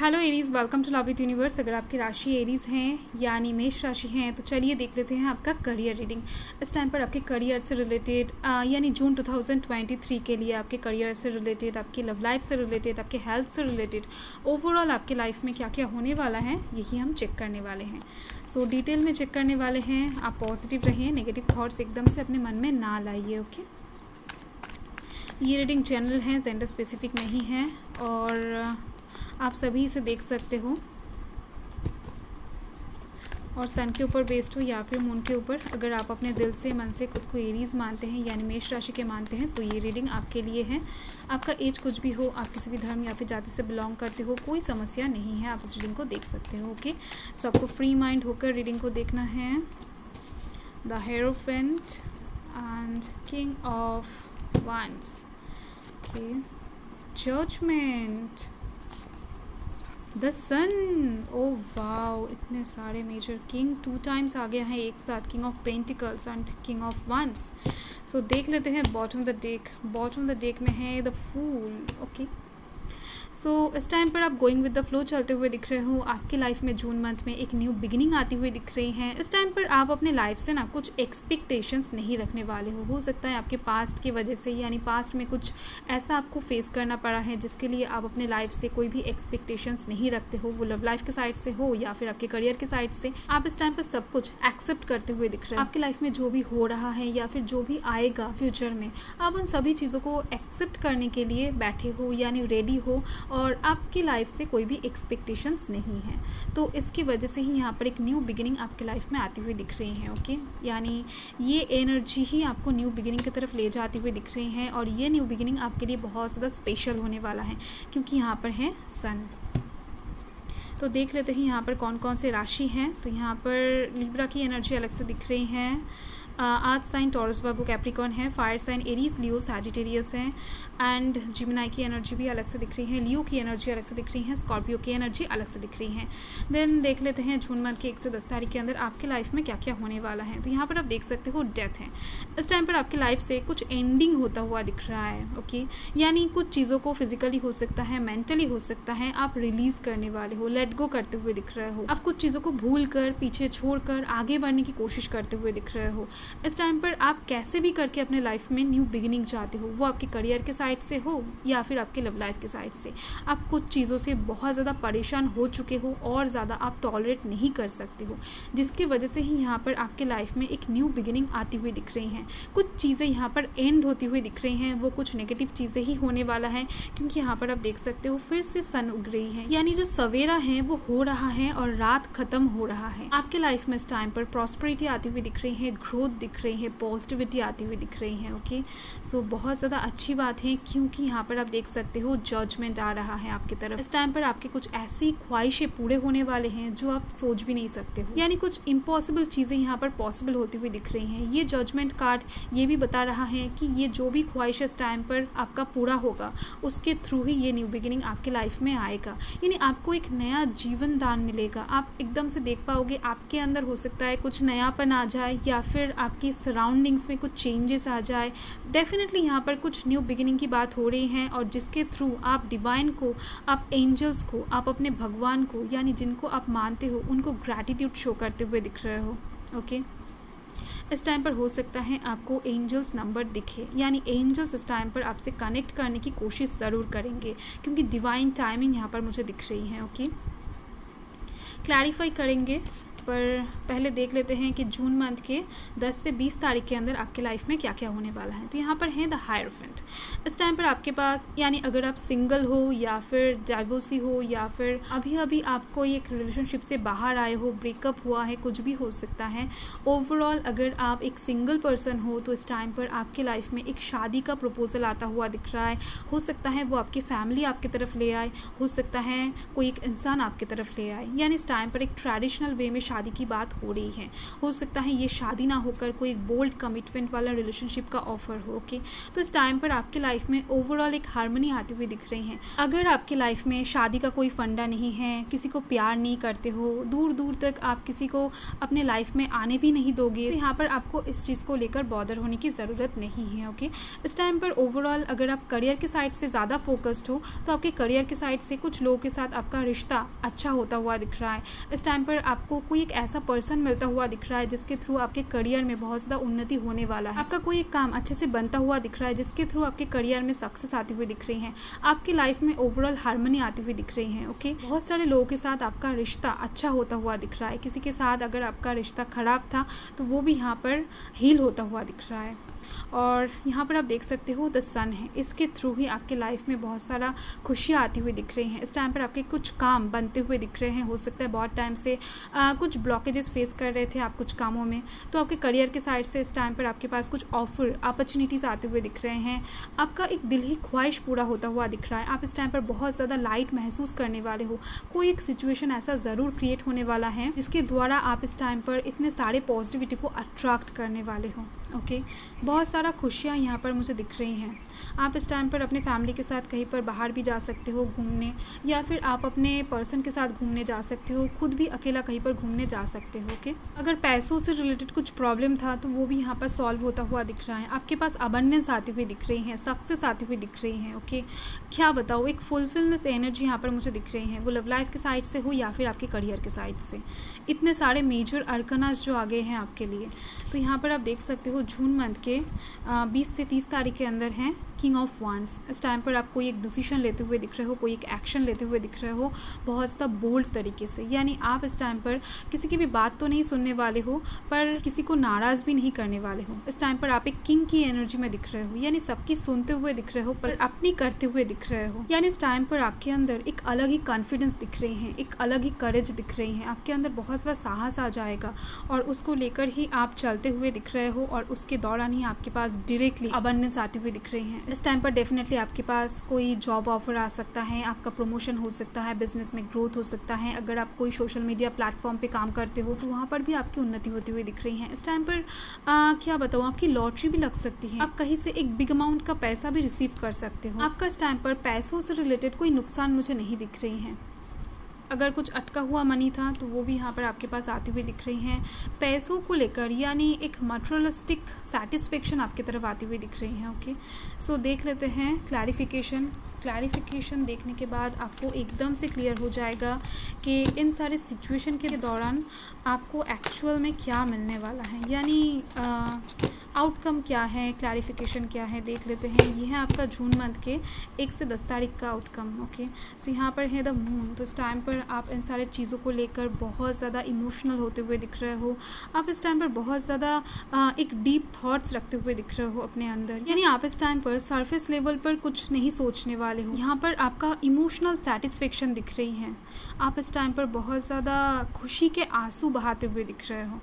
Hello Aries, welcome to love with universe. अगर आपकी राशि एरीज़ हैं यानी मेष राशि हैं तो चलिए देख लेते हैं आपका करियर रीडिंग। इस टाइम पर आपके करियर से रिलेटेड यानी जून 2023 के लिए आपके करियर से रिलेटेड, आपकी लव लाइफ से रिलेटेड, आपके हेल्थ से रिलेटेड, ओवरऑल आपके लाइफ में क्या क्या होने वाला है यही हम चेक करने वाले हैं। सो डिटेल में चेक करने वाले हैं। आप पॉजिटिव रहिए, नेगेटिव थॉट्स एकदम से अपने मन में ना लाइए। ओके, ये रीडिंग जनरल है, जेंडर स्पेसिफिक नहीं है और आप सभी इसे देख सकते हो और सन के ऊपर बेस्ड हो या फिर मून के ऊपर। अगर आप अपने दिल से, मन से खुद को एरीज मानते हैं यानी मेष राशि के मानते हैं तो ये रीडिंग आपके लिए है। आपका एज कुछ भी हो, आप किसी भी धर्म या फिर जाति से बिलोंग करते हो, कोई समस्या नहीं है, आप इस रीडिंग को देख सकते हो। ओके, सो आपको फ्री माइंड होकर रीडिंग को देखना है। The hierophant and king of wands. Okay, judgement, the sun. Oh wow, इतने सारे मेजर किंग 2 टाइम्स आ गया है एक साथ, king of pentacles and king of wands. So देख लेते हैं bottom the deck. Bottom the deck में है द फूल। ओके, सो इस टाइम पर आप गोइंग विद द फ्लो चलते हुए दिख रहे हो। आपकी लाइफ में जून मंथ में एक न्यू बिगिनिंग आती हुई दिख रही है। इस टाइम पर आप अपने लाइफ से ना कुछ एक्सपेक्टेशंस नहीं रखने वाले हो सकता है आपके पास्ट की वजह से, यानी पास्ट में कुछ ऐसा आपको फेस करना पड़ा है जिसके लिए आप अपने लाइफ से कोई भी एक्सपेक्टेशंस नहीं रखते हो। वो लव लाइफ के साइड से हो या फिर आपके करियर के साइड से, आप इस टाइम पर सब कुछ एक्सेप्ट करते हुए दिख रहे हो। आपकी लाइफ में जो भी हो रहा है या फिर जो भी आएगा फ्यूचर में, आप उन सभी चीज़ों को एक्सेप्ट करने के लिए बैठे हो यानी रेडी हो और आपकी लाइफ से कोई भी एक्सपेक्टेशंस नहीं है। तो इसकी वजह से ही यहाँ पर एक न्यू बिगिनिंग आपकी लाइफ में आती हुई दिख रही है। ओके, यानी ये एनर्जी ही आपको न्यू बिगिनिंग की तरफ ले जाती हुई दिख रही है और ये न्यू बिगिनिंग आपके लिए बहुत ज़्यादा स्पेशल होने वाला है क्योंकि यहाँ पर है सन। तो देख लेते हैं यहाँ पर कौन कौन से राशि हैं। तो यहाँ पर लिब्रा की एनर्जी अलग से दिख रही है। Earth sign Taurus Virgo Capricorn है। Fire sign Aries Leo Sagittarius है एंड जिमिनाई की एनर्जी भी अलग से दिख रही है। लियो की एनर्जी अलग से दिख रही है। स्कॉर्पियो की एनर्जी अलग से दिख रही है। देन देख लेते हैं जून मंथ के 1 से 10 तारीख के अंदर आपके लाइफ में क्या क्या होने वाला है। तो यहाँ पर आप देख सकते हो डेथ है। इस टाइम पर आपकी लाइफ से कुछ एंडिंग होता हुआ दिख रहा है। ओके, यानी कुछ चीज़ों को फिजिकली हो सकता है, मेंटली हो सकता है, आप रिलीज करने वाले हो, लेट गो करते हुए दिख रहे हो। आप कुछ चीज़ों को भूल कर, पीछे छोड़ कर आगे बढ़ने की कोशिश करते हुए दिख रहे हो। इस टाइम पर आप कैसे भी करके अपने लाइफ में न्यू बिगिनिंग चाहते हो, वो आपके करियर के साइड से हो या फिर आपके लव लाइफ के साइड से। आप कुछ चीज़ों से बहुत ज़्यादा परेशान हो चुके हो और ज़्यादा आप टॉलरेट नहीं कर सकते हो, जिसकी वजह से ही यहाँ पर आपके लाइफ में एक न्यू बिगिनिंग आती हुई दिख रही हैं। कुछ चीज़ें यहाँ पर एंड होती हुई दिख रही हैं, वो कुछ नेगेटिव चीज़ें ही होने वाला है क्योंकि यहाँ पर आप देख सकते हो फिर से सन उग रही है, यानी जो सवेरा है वो हो रहा है और रात खत्म हो रहा है। आपके लाइफ में इस टाइम पर प्रॉस्पेरिटी आती हुई दिख रही है, ग्रोथ दिख रही है, पॉजिटिविटी आती हुई दिख रही है। ओके, सो बहुत ज़्यादा अच्छी बात है क्योंकि यहाँ पर आप देख सकते हो जजमेंट आ रहा है आपकी तरफ। इस टाइम पर आपकी कुछ ऐसी ख्वाहिशें पूरे होने वाले हैं जो आप सोच भी नहीं सकते हो, यानी कुछ इम्पॉसिबल चीज़ें यहाँ पर पॉसिबल होती हुई दिख रही हैं। ये जजमेंट कार्ड ये भी बता रहा है कि ये जो भी ख्वाहिश इस टाइम पर आपका पूरा होगा उसके थ्रू ही ये न्यू बिगिनिंग आपके लाइफ में आएगा, यानी आपको एक नया जीवन दान मिलेगा। आप एकदम से देख पाओगे आपके अंदर हो सकता है कुछ नयापन आ जाए या फिर आपकी सराउंडिंग्स में कुछ चेंजेस आ जाए। डेफिनेटली यहाँ पर कुछ न्यू बिगिनिंग की बात हो रही है और जिसके थ्रू आप डिवाइन को, आप एंजल्स को, आप अपने भगवान को यानी जिनको आप मानते हो उनको ग्रैटिट्यूड शो करते हुए दिख रहे हो। ओके, इस टाइम पर हो सकता है आपको एंजल्स नंबर दिखे, यानी एंजल्स इस टाइम पर आपसे कनेक्ट करने की कोशिश ज़रूर करेंगे क्योंकि डिवाइन टाइमिंग यहाँ पर मुझे दिख रही है। ओके, क्लैरिफाई करेंगे पर पहले देख लेते हैं कि जून मंथ के 10 से 20 तारीख के अंदर आपके लाइफ में क्या क्या होने वाला है। तो यहाँ पर है द हायरोफेंट। इस टाइम पर आपके पास, यानी अगर आप सिंगल हो या फिर डाइवोर्सी हो या फिर अभी अभी आपको एक रिलेशनशिप से बाहर आए हो, ब्रेकअप हुआ है, कुछ भी हो सकता है। ओवरऑल अगर आप एक सिंगल पर्सन हो तो इस टाइम पर आपके लाइफ में एक शादी का प्रपोजल आता हुआ दिख रहा है। हो सकता है वो आपकी फैमिली आपकी तरफ ले आए, हो सकता है कोई एक इंसान आपकी तरफ ले आए, यानी इस टाइम पर एक ट्रेडिशनल वे में शादी की बात हो रही है। हो सकता है ये शादी ना होकर कोई एक बोल्ड कमिटमेंट वाला रिलेशनशिप का ऑफर हो। ओके, तो इस टाइम पर आपके लाइफ में ओवरऑल एक हार्मनी आती हुई दिख रही है। अगर आपके लाइफ में शादी का कोई फंडा नहीं है, किसी को प्यार नहीं करते हो, दूर दूर तक आप किसी को अपने लाइफ में आने भी नहीं दोगे, तो यहाँ पर आपको इस चीज़ को लेकर बॉदर होने की ज़रूरत नहीं है। ओके, इस टाइम पर ओवरऑल अगर आप करियर के साइड से ज़्यादा फोकस्ड हो तो आपके करियर के साइड से कुछ लोगों के साथ आपका रिश्ता अच्छा होता हुआ दिख रहा है। इस टाइम पर आपको कोई एक ऐसा पर्सन मिलता हुआ दिख रहा है जिसके थ्रू आपके करियर में बहुत ज़्यादा उन्नति होने वाला है। आपका कोई एक काम अच्छे से बनता हुआ दिख रहा है जिसके थ्रू आपके करियर में सक्सेस आती हुई दिख रही है। आपकी लाइफ में ओवरऑल हार्मनी आती हुई दिख रही है। ओके, बहुत सारे लोगों के साथ आपका रिश्ता अच्छा होता हुआ दिख रहा है। किसी के साथ अगर आपका रिश्ता खराब था तो वो भी यहाँ पर हील होता हुआ दिख रहा है। और यहाँ पर आप देख सकते हो द सन है, इसके थ्रू ही आपके लाइफ में बहुत सारा खुशियाँ आती हुई दिख रही हैं। इस टाइम पर आपके कुछ काम बनते हुए दिख रहे हैं। हो सकता है बहुत टाइम से कुछ ब्लॉकेजेस फेस कर रहे थे आप कुछ कामों में, तो आपके करियर के साइड से इस टाइम पर आपके पास कुछ ऑफर अपॉर्चुनिटीज़ आते हुए दिख रहे हैं। आपका एक दिल ही ख्वाहिश पूरा होता हुआ दिख रहा है। आप इस टाइम पर बहुत ज़्यादा लाइट महसूस करने वाले हो। कोई एक सिचुएशन ऐसा ज़रूर क्रिएट होने वाला है जिसके द्वारा आप इस टाइम पर इतने सारे पॉजिटिविटी को अट्रैक्ट करने वाले हो। ओके, बहुत सारा खुशियाँ यहाँ पर मुझे दिख रही हैं। आप इस टाइम पर अपने फैमिली के साथ कहीं पर बाहर भी जा सकते हो घूमने, या फिर आप अपने पर्सन के साथ घूमने जा सकते हो, खुद भी अकेला कहीं पर घूमने जा सकते हो। ओके, अगर पैसों से रिलेटेड कुछ प्रॉब्लम था तो वो भी यहाँ पर सॉल्व होता हुआ दिख रहा है। आपके पास अबंडेंस आती हुई दिख रही है, सक्सेस आती हुई दिख रही है। ओके, क्या बताओ, एक फुलफिलनेस एनर्जी यहाँ पर मुझे दिख रही है। वो लव लाइफ के साइड से हो या फिर आपके करियर के साइड से। इतने सारे मेजर अर्कनास जो आ गए हैं आपके लिए, तो यहाँ पर आप देख सकते हो जून मंथ के 20 से 30 तारीख के अंदर हैं किंग ऑफ वांड्स। इस टाइम पर आप कोई एक डिसीजन लेते हुए दिख रहे हो, कोई एक एक्शन लेते हुए दिख रहे हो बहुत ज़्यादा बोल्ड तरीके से। यानी आप इस टाइम पर किसी की भी बात तो नहीं सुनने वाले हो, पर किसी को नाराज़ भी नहीं करने वाले हो। इस टाइम पर आप एक किंग की एनर्जी में दिख रहे हो, यानी सबकी सुनते हुए दिख रहे हो पर अपनी करते हुए दिख रहे हो। यानी इस टाइम पर आपके अंदर एक अलग ही कॉन्फिडेंस दिख रही है, एक अलग ही करेज दिख रही है। आपके अंदर बहुत ज़्यादा साहस आ जाएगा और उसको लेकर ही आप चलते हुए दिख रहे हो, और उसके दौरान ही आपके पास डायरेक्टली अबंडेंस आती हुई दिख रही है। इस टाइम पर डेफिनेटली आपके पास कोई जॉब ऑफर आ सकता है, आपका प्रमोशन हो सकता है, बिजनेस में ग्रोथ हो सकता है। अगर आप कोई सोशल मीडिया प्लेटफॉर्म पे काम करते हो तो वहाँ पर भी आपकी उन्नति होती हुई दिख रही है। इस टाइम पर क्या बताऊँ, आपकी लॉटरी भी लग सकती है। आप कहीं से एक बिग अमाउंट का पैसा भी रिसीव कर सकते हो। आपका इस टाइम पर पैसों से रिलेटेड कोई नुकसान मुझे नहीं दिख रही है। अगर कुछ अटका हुआ मनी था तो वो भी यहाँ पर आपके पास आती हुई दिख रही हैं। पैसों को लेकर यानी एक मटेरियलिस्टिक सेटिस्फेक्शन आपकी तरफ आती हुई दिख रही है। ओके, सो देख लेते हैं क्लैरिफिकेशन देखने के बाद आपको एकदम से क्लियर हो जाएगा कि इन सारे सिचुएशन के दौरान आपको एक्चुअल में क्या मिलने वाला है, यानी आउटकम क्या है, क्लैरिफिकेशन क्या है, देख लेते हैं। ये है आपका जून मंथ के 1 से 10 तारीख का आउटकम। ओके, सो यहाँ पर है द मून। तो इस टाइम पर आप इन सारे चीज़ों को लेकर बहुत ज़्यादा इमोशनल होते हुए दिख रहे हो। आप इस टाइम पर बहुत ज़्यादा एक डीप थॉट्स रखते हुए दिख रहे हो अपने अंदर, यानी आप इस टाइम पर सरफेस लेवल पर कुछ नहीं सोचने वाले हो। यहाँ पर आपका इमोशनल सेटिस्फेक्शन दिख रही है। आप इस टाइम पर बहुत ज़्यादा खुशी के आंसू बहाते हुए दिख रहे हो।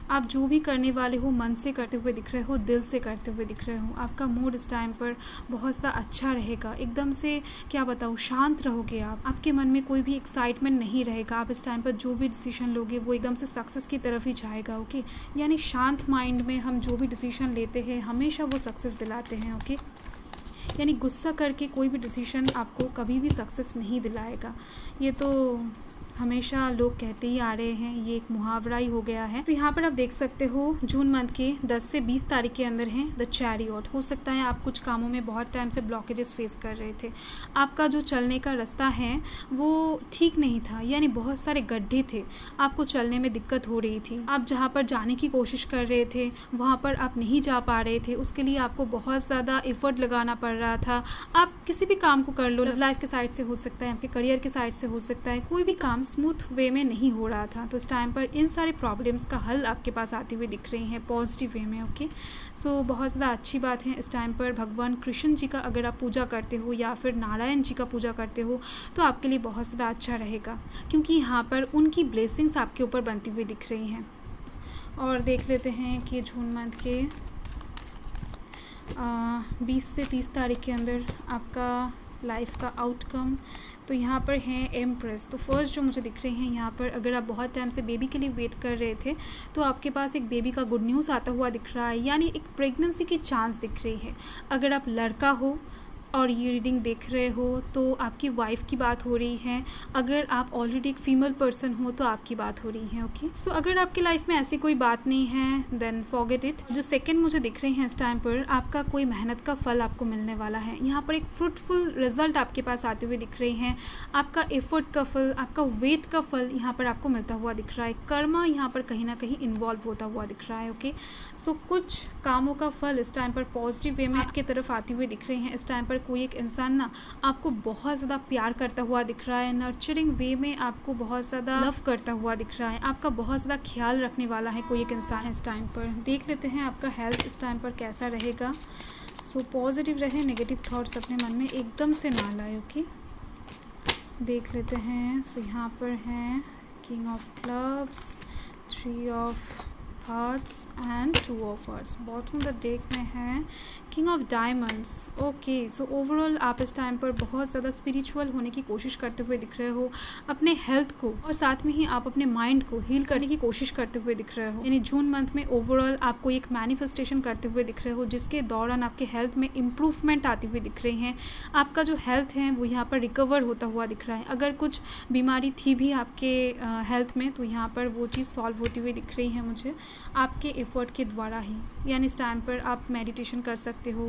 आप जो भी करने वाले हो मन से करते हुए दिख रहे हो, दिल से करते हुए दिख रहे हो। आपका मूड इस टाइम पर बहुत ज़्यादा अच्छा रहेगा। एकदम से क्या बताऊँ, शांत रहोगे आप। आपके मन में कोई भी एक्साइटमेंट नहीं रहेगा। आप इस टाइम पर जो भी डिसीजन लोगे वो एकदम से सक्सेस की तरफ ही जाएगा। ओके, यानी शांत माइंड में हम जो भी डिसीजन लेते हैं हमेशा वो सक्सेस दिलाते हैं। ओके, यानी गुस्सा करके कोई भी डिसीजन आपको कभी भी सक्सेस नहीं दिलाएगा। ये तो हमेशा लोग कहते ही आ रहे हैं, ये एक मुहावरा ही हो गया है। तो यहाँ पर आप देख सकते हो जून मंथ के 10 से 20 तारीख के अंदर है द चैरियट। हो सकता है आप कुछ कामों में बहुत टाइम से ब्लॉकेजेस फेस कर रहे थे। आपका जो चलने का रास्ता है वो ठीक नहीं था, यानी बहुत सारे गड्ढे थे, आपको चलने में दिक्कत हो रही थी। आप जहाँ पर जाने की कोशिश कर रहे थे वहाँ पर आप नहीं जा पा रहे थे, उसके लिए आपको बहुत ज़्यादा एफर्ट लगाना पड़ रहा था। आप किसी भी काम को कर लो, लव लाइफ के साइड से हो सकता है, आपके करियर के साइड से हो सकता है, कोई भी काम स्मूथ वे में नहीं हो रहा था। तो इस टाइम पर इन सारे प्रॉब्लम्स का हल आपके पास आती हुई दिख रही हैं पॉजिटिव वे में। ओके, सो बहुत ज़्यादा अच्छी बात है। इस टाइम पर भगवान कृष्ण जी का अगर आप पूजा करते हो या फिर नारायण जी का पूजा करते हो तो आपके लिए बहुत ज़्यादा अच्छा रहेगा, क्योंकि यहाँ पर उनकी ब्लेसिंग्स आपके ऊपर बनती हुई दिख रही हैं। और देख लेते हैं कि जून मंथ के 20 से 30 तारीख के अंदर आपका लाइफ का आउटकम। तो यहाँ पर हैं एम्प्रेस। तो फर्स्ट जो मुझे दिख रहे हैं यहाँ पर, अगर आप बहुत टाइम से बेबी के लिए वेट कर रहे थे तो आपके पास एक बेबी का गुड न्यूज़ आता हुआ दिख रहा है, यानी एक प्रेगनेंसी की चांस दिख रही है। अगर आप लड़का हो और ये रीडिंग देख रहे हो तो आपकी वाइफ की बात हो रही है। अगर आप ऑलरेडी एक फीमेल पर्सन हो तो आपकी बात हो रही है। ओके, सो अगर आपकी लाइफ में ऐसी कोई बात नहीं है देन फॉरगेट इट। जो सेकंड मुझे दिख रहे हैं इस टाइम पर, आपका कोई मेहनत का फल आपको मिलने वाला है। यहाँ पर एक फ्रूटफुल रिजल्ट आपके पास आते हुए दिख रहे हैं। आपका एफर्ट का फल, आपका वेट का फल यहाँ पर आपको मिलता हुआ दिख रहा है। कर्मा यहाँ पर कहीं ना कहीं इन्वॉल्व होता हुआ दिख रहा है। ओके, सो कुछ कामों का फल इस टाइम पर पॉजिटिव वे में आपके तरफ आते हुए दिख रहे हैं। इस टाइम पर कोई एक इंसान ना आपको बहुत ज़्यादा प्यार करता हुआ दिख रहा है, नर्चरिंग वे में आपको बहुत ज़्यादा लव करता हुआ दिख रहा है, आपका बहुत ज़्यादा ख्याल रखने वाला है कोई एक इंसान इस टाइम पर। देख लेते हैं आपका हेल्थ इस टाइम पर कैसा रहेगा। सो पॉजिटिव रहे, नेगेटिव थॉट्स अपने मन में एकदम से ना लाए। ओके, देख लेते हैं। सो यहाँ पर हैं king of clubs, 3 of hearts and 2 of hearts. Bottom the deck में है king of diamonds. Okay, so overall आप इस टाइम पर बहुत ज़्यादा स्पिरिचुअल होने की कोशिश करते हुए दिख रहे हो, अपने हेल्थ को और साथ में ही आप अपने माइंड को हील करने की कोशिश करते हुए दिख रहे हो। यानी जून मंथ में ओवरऑल आपको एक मैनिफेस्टेशन करते हुए दिख रहे हो जिसके दौरान आपके हेल्थ में इम्प्रूवमेंट आती हुई दिख रही है। आपका जो हेल्थ है वो यहाँ पर रिकवर होता हुआ दिख रहा है। अगर कुछ बीमारी थी भी आपके हेल्थ में तो यहाँ पर वो चीज़ सॉल्व होती हुई दिख रही है मुझे आपके एफर्ट के द्वारा ही। यानी इस टाइम पर आप मेडिटेशन कर सकते हो,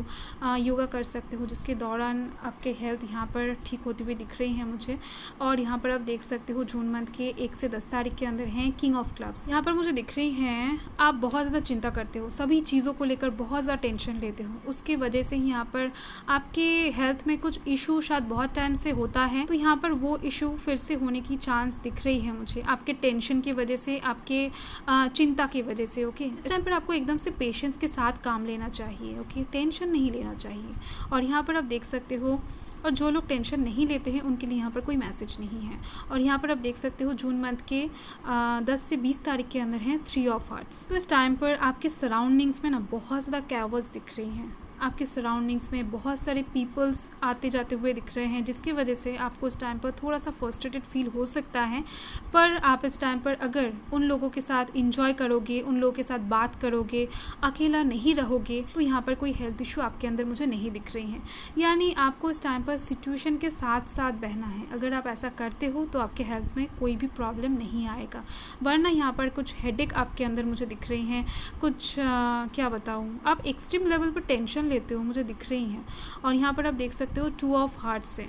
योगा कर सकते हो, जिसके दौरान आपके हेल्थ यहाँ पर ठीक होती हुई दिख रही है मुझे। और यहाँ पर आप देख सकते हो जून मंथ के 1 से 10 तारीख के अंदर हैं किंग ऑफ क्लब्स। यहाँ पर मुझे दिख रही हैं आप बहुत ज़्यादा चिंता करते हो, सभी चीज़ों को लेकर बहुत ज़्यादा टेंशन लेते हो, उसकी वजह से यहाँ पर आपके हेल्थ में कुछ इशू शायद बहुत टाइम से होता है। तो यहाँ पर वो इशू फिर से होने की चांस दिख रही है मुझे, आपके टेंशन की वजह से, आपके चिंता की वजह से। ओके, इस टाइम पर आपको एकदम से पेशेंस के साथ काम लेना चाहिए। ओके, टेंशन नहीं लेना चाहिए। और यहाँ पर आप देख सकते हो, और जो लोग टेंशन नहीं लेते हैं उनके लिए यहाँ पर कोई मैसेज नहीं है। और यहाँ पर आप देख सकते हो जून मंथ के 10 से 20 तारीख के अंदर हैं 3 ऑफ हार्ट्स। तो इस टाइम पर आपके सराउंडिंग्स में ना बहुत ज़्यादा कैओस दिख रही हैं। आपके सराउंडिंग्स में बहुत सारे पीपल्स आते जाते हुए दिख रहे हैं, जिसकी वजह से आपको इस टाइम पर थोड़ा सा फ्रस्ट्रेटेड फील हो सकता है। पर आप इस टाइम पर अगर उन लोगों के साथ इंजॉय करोगे, उन लोगों के साथ बात करोगे, अकेला नहीं रहोगे, तो यहाँ पर कोई हेल्थ इशू आपके अंदर मुझे नहीं दिख रही हैं। यानी आपको इस टाइम पर सिचुएशन के साथ साथ बहना है। अगर आप ऐसा करते हो तो आपके हेल्थ में कोई भी प्रॉब्लम नहीं आएगा। वरना यहाँ पर कुछ हेडेक आपके अंदर मुझे दिख रही हैं, कुछ क्या बताऊँ, आप एक्सट्रीम लेवल पर टेंशन लेते हो मुझे दिख रही हैं। और यहाँ पर आप देख सकते हो 2 ऑफ हार्ट्स है।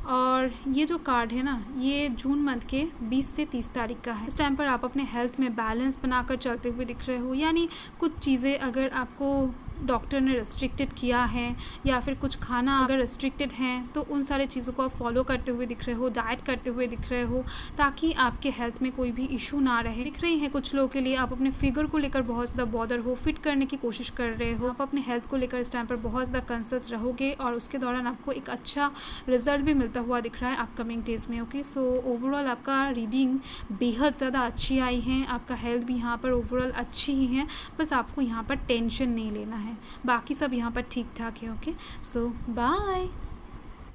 और ये जो कार्ड है ना, ये जून मंथ के 20 से 30 तारीख का है। इस टाइम पर आप अपने हेल्थ में बैलेंस बनाकर चलते हुए दिख रहे हो। यानी कुछ चीज़ें अगर आपको डॉक्टर ने रेस्ट्रिक्टेड किया है या फिर कुछ खाना अगर रेस्ट्रिक्टेड हैं तो उन सारे चीज़ों को आप फॉलो करते हुए दिख रहे हो, डाइट करते हुए दिख रहे हो, ताकि आपके हेल्थ में कोई भी इशू ना रहे। दिख रही हैं कुछ लोगों के लिए आप अपने फिगर को लेकर बहुत ज़्यादा बॉदर हो, फिट करने की कोशिश कर रहे हो। आप अपने हेल्थ को लेकर इस टाइम पर बहुत ज़्यादा कंसर्स रहोगे और उसके दौरान आपको एक अच्छा रिजल्ट भी मिलता हुआ दिख रहा है अपकमिंग डेज में। ओके, सो ओवरऑल आपका रीडिंग बेहद ज़्यादा अच्छी आई है। आपका हेल्थ भी यहाँ पर ओवरऑल अच्छी ही है, बस आपको यहाँ पर टेंशन नहीं लेना है, बाकी सब यहाँ पर ठीक ठाक है। ओके, सो बाय।